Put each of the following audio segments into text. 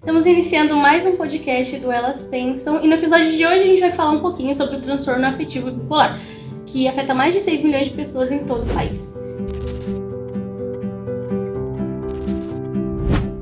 Estamos iniciando mais um podcast do Elas Pensam e no episódio de hoje a gente vai falar um pouquinho sobre o transtorno afetivo bipolar, que afeta mais de 6 milhões de pessoas em todo o país.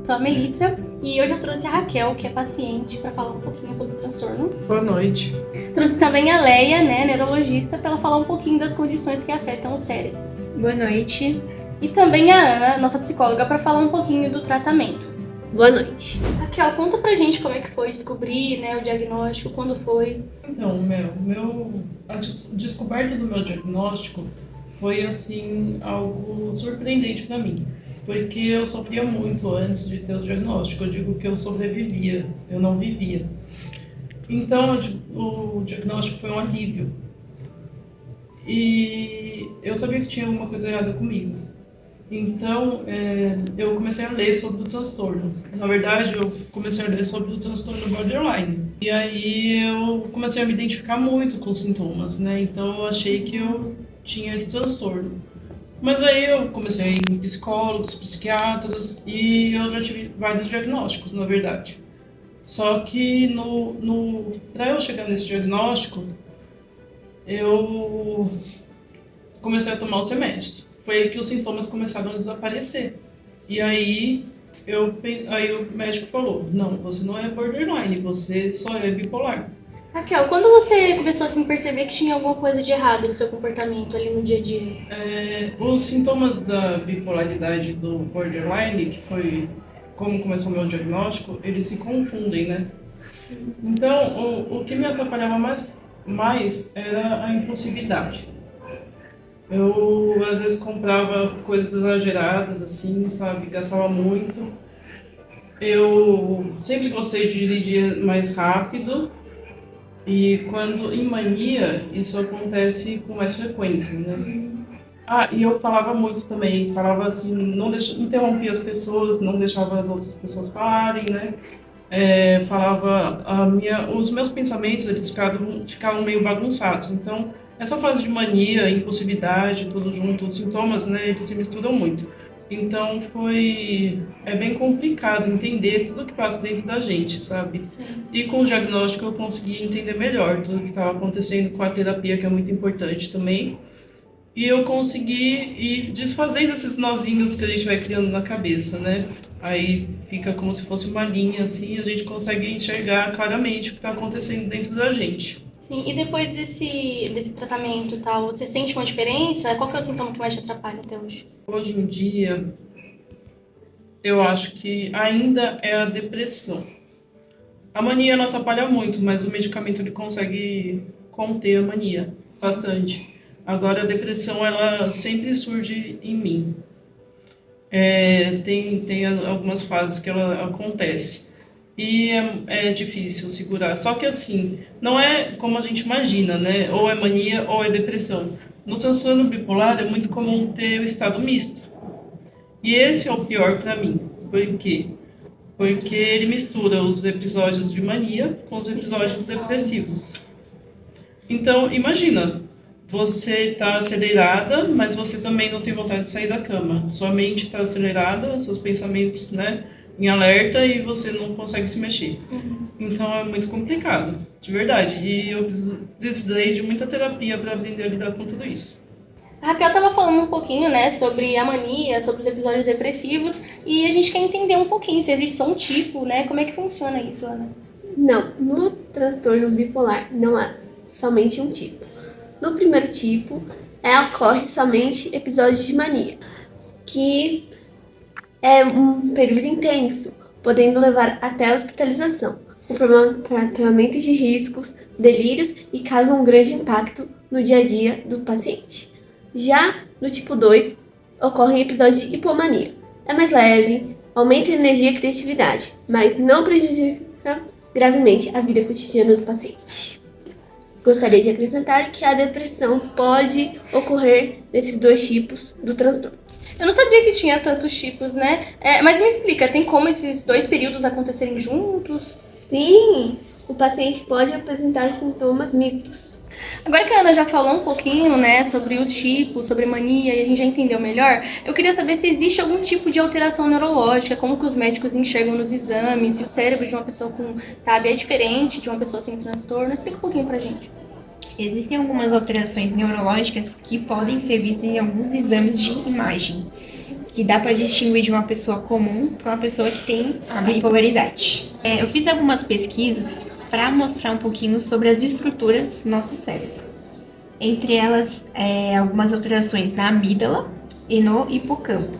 Sou a Melissa e hoje eu trouxe a Raquel, que é paciente, para falar um pouquinho sobre o transtorno. Boa noite. Trouxe também a Leia, neurologista, para ela falar um pouquinho das condições que afetam o cérebro. Boa noite. E também a Ana, nossa psicóloga, para falar um pouquinho do tratamento. Boa noite. Raquel, conta pra gente como é que foi descobrir, o diagnóstico, quando foi. Então, a descoberta do meu diagnóstico foi, assim, algo surpreendente para mim. Porque eu sofria muito antes de ter o diagnóstico. Eu digo que eu sobrevivia, eu não vivia. Então, o diagnóstico foi um alívio. E eu sabia que tinha alguma coisa errada comigo. Então, eu comecei a ler sobre o transtorno. Na verdade, eu comecei a ler sobre o transtorno borderline. E aí eu comecei a me identificar muito com os sintomas, né? Então, eu achei que eu tinha esse transtorno. Mas aí eu comecei a ir em psicólogos, psiquiatras, e eu já tive vários diagnósticos, na verdade. Só que para eu chegar nesse diagnóstico, eu comecei a tomar os remédios. Foi aí que os sintomas começaram a desaparecer. E aí o médico falou, não, você não é borderline, você só é bipolar. Raquel, quando você começou a perceber que tinha alguma coisa de errado no seu comportamento ali no dia a dia? Os sintomas da bipolaridade do borderline, que foi como começou o meu diagnóstico, eles se confundem, né? Então, o que me atrapalhava mais era a impulsividade. Eu, às vezes, comprava coisas exageradas, assim, sabe? Gastava muito. Eu sempre gostei de dirigir mais rápido. E quando em mania, isso acontece com mais frequência, né? E eu falava muito também. Falava assim, interrompia as pessoas, não deixava as outras pessoas falarem, né? Os meus pensamentos, eles ficavam meio bagunçados. Então, essa fase de mania, impulsividade, tudo junto, os sintomas, né, eles se misturam muito. Então, é bem complicado entender tudo que passa dentro da gente, sabe? Sim. E com o diagnóstico eu consegui entender melhor tudo que estava acontecendo com a terapia, que é muito importante também. E eu consegui ir desfazendo esses nozinhos que a gente vai criando na cabeça, né? Aí fica como se fosse uma linha, assim, e a gente consegue enxergar claramente o que está acontecendo dentro da gente. Sim, e depois desse tratamento e tal, você sente uma diferença? Qual que é o sintoma que mais te atrapalha até hoje? Hoje em dia, eu acho que ainda é a depressão. A mania ela atrapalha muito, mas o medicamento ele consegue conter a mania bastante. Agora a depressão ela sempre surge em mim. Tem algumas fases que ela acontece e é difícil segurar. Só que assim, não é como a gente imagina, né? Ou é mania ou é depressão. No transtorno bipolar é muito comum ter o estado misto. E esse é o pior para mim. Por quê? Porque ele mistura os episódios de mania com os episódios depressivos. Então, imagina, você está acelerada, mas você também não tem vontade de sair da cama. Sua mente está acelerada, seus pensamentos, né, em alerta e você não consegue se mexer. Então é muito complicado, de verdade. E eu precisei de muita terapia para aprender a lidar com tudo isso. A Raquel estava falando um pouquinho, sobre a mania, sobre os episódios depressivos, e a gente quer entender um pouquinho se existe só um tipo, Como é que funciona isso, Ana? Não, no transtorno bipolar não há somente um tipo. No primeiro tipo, ocorre somente episódios de mania, que é um período intenso, podendo levar até a hospitalização, com tratamento de riscos, delírios e causa um grande impacto no dia a dia do paciente. Já no tipo 2, ocorrem episódios de hipomania. É mais leve, aumenta a energia e a criatividade, mas não prejudica gravemente a vida cotidiana do paciente. Gostaria de acrescentar que a depressão pode ocorrer nesses dois tipos do transtorno. Eu não sabia que tinha tantos tipos, mas me explica, tem como esses dois períodos acontecerem juntos? Sim, o paciente pode apresentar sintomas mistos. Agora que a Ana já falou um pouquinho, né, sobre os tipos, sobre mania, e a gente já entendeu melhor, eu queria saber se existe algum tipo de alteração neurológica, como que os médicos enxergam nos exames, se o cérebro de uma pessoa com TAB é diferente de uma pessoa sem transtorno. Explica um pouquinho pra gente. Existem algumas alterações neurológicas que podem ser vistas em alguns exames de imagem, que dá para distinguir de uma pessoa comum para uma pessoa que tem a bipolaridade. Eu fiz algumas pesquisas para mostrar um pouquinho sobre as estruturas do nosso cérebro. Entre elas, algumas alterações na amígdala e no hipocampo.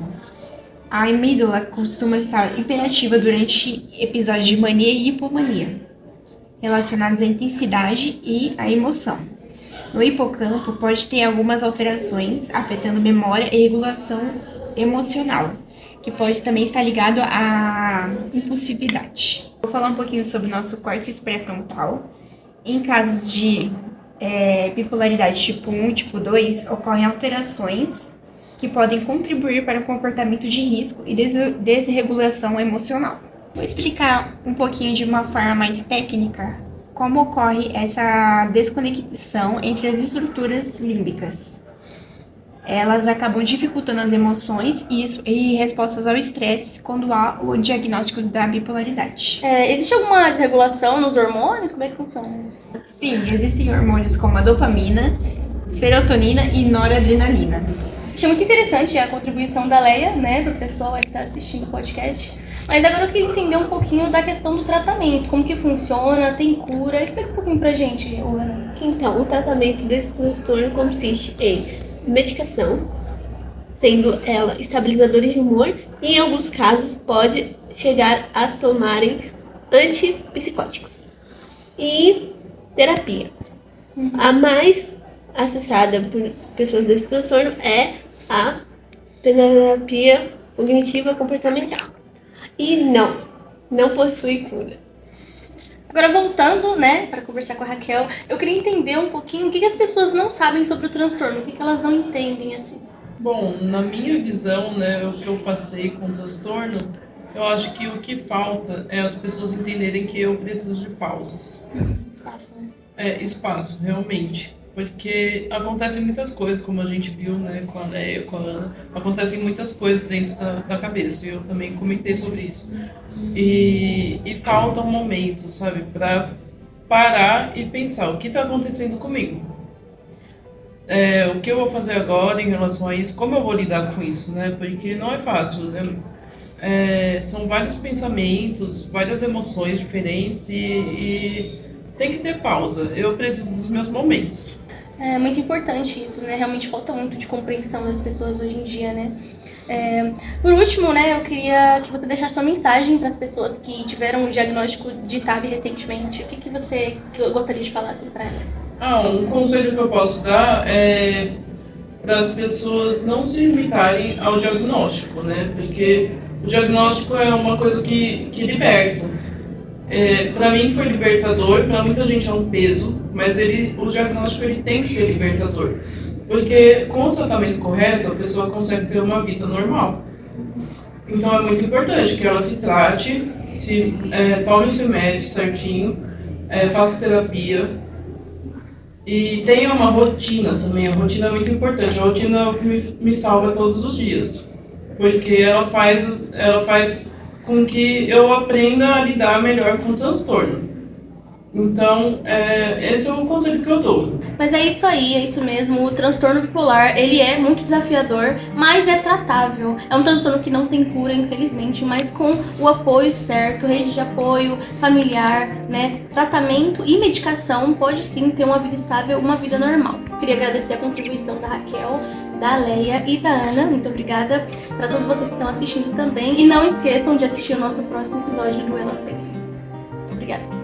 A amígdala costuma estar hiperativa durante episódios de mania e hipomania, relacionados à intensidade e à emoção. No hipocampo, pode ter algumas alterações afetando memória e regulação emocional, que pode também estar ligado à impulsividade. Vou falar um pouquinho sobre o nosso córtex pré-frontal. Em casos de bipolaridade tipo 1 e tipo 2, ocorrem alterações que podem contribuir para o comportamento de risco e desregulação emocional. Vou explicar um pouquinho de uma forma mais técnica como ocorre essa desconexão entre as estruturas límbicas. Elas acabam dificultando as emoções e respostas ao estresse quando há o diagnóstico da bipolaridade. Existe alguma desregulação nos hormônios? Como é que funciona isso? Sim, existem hormônios como a dopamina, serotonina e noradrenalina. Achei muito interessante a contribuição da Leia, né, para o pessoal aí que está assistindo o podcast. Mas agora eu queria entender um pouquinho da questão do tratamento, como que funciona, tem cura. Explica um pouquinho pra gente, Ana. Então, o tratamento desse transtorno consiste em medicação, sendo ela estabilizadores de humor, e em alguns casos pode chegar a tomarem antipsicóticos. E terapia. A mais acessada por pessoas desse transtorno é a terapia cognitiva comportamental. E não possui cura. Agora voltando, né, para conversar com a Raquel, eu queria entender um pouquinho o que as pessoas não sabem sobre o transtorno, o que elas não entendem, assim. Bom, na minha visão, né, o que eu passei com o transtorno, eu acho que o que falta é as pessoas entenderem que eu preciso de pausas. Espaço, né? Espaço, realmente. Porque acontecem muitas coisas, como a gente viu, né, com a Leia, com a Ana, acontecem muitas coisas dentro da cabeça, e eu também comentei sobre isso. E falta um momento, sabe, para parar e pensar o que está acontecendo comigo. O que eu vou fazer agora em relação a isso, como eu vou lidar com isso, né, porque não é fácil, né? São vários pensamentos, várias emoções diferentes e tem que ter pausa. Eu preciso dos meus momentos. É muito importante isso, né? Realmente falta muito de compreensão das pessoas hoje em dia, né? Por último, né, eu queria que você deixasse uma mensagem para as pessoas que tiveram um diagnóstico de TAB recentemente. O que você gostaria de falar sobre para elas? Um conselho que eu posso dar é para as pessoas não se limitarem ao diagnóstico, né? Porque o diagnóstico é uma coisa que liberta. Para mim foi libertador, para muita gente é um peso, mas o diagnóstico ele tem que ser libertador. Porque com o tratamento correto, a pessoa consegue ter uma vida normal. Então é muito importante que ela se trate, tome os remédios certinho, faça terapia e tenha uma rotina também. A rotina é muito importante, a rotina me salva todos os dias. Porque ela faz com que eu aprenda a lidar melhor com o transtorno. Então, esse é o conselho que eu dou. Mas é isso aí, é isso mesmo. O transtorno bipolar, ele é muito desafiador, mas é tratável. É um transtorno que não tem cura, infelizmente, mas com o apoio certo, rede de apoio familiar, né, tratamento e medicação, pode sim ter uma vida estável, uma vida normal. Queria agradecer a contribuição da Raquel, da Leia e da Ana. Muito obrigada para todos vocês que estão assistindo também. E não esqueçam de assistir o nosso próximo episódio do Elas Pensam. Obrigada.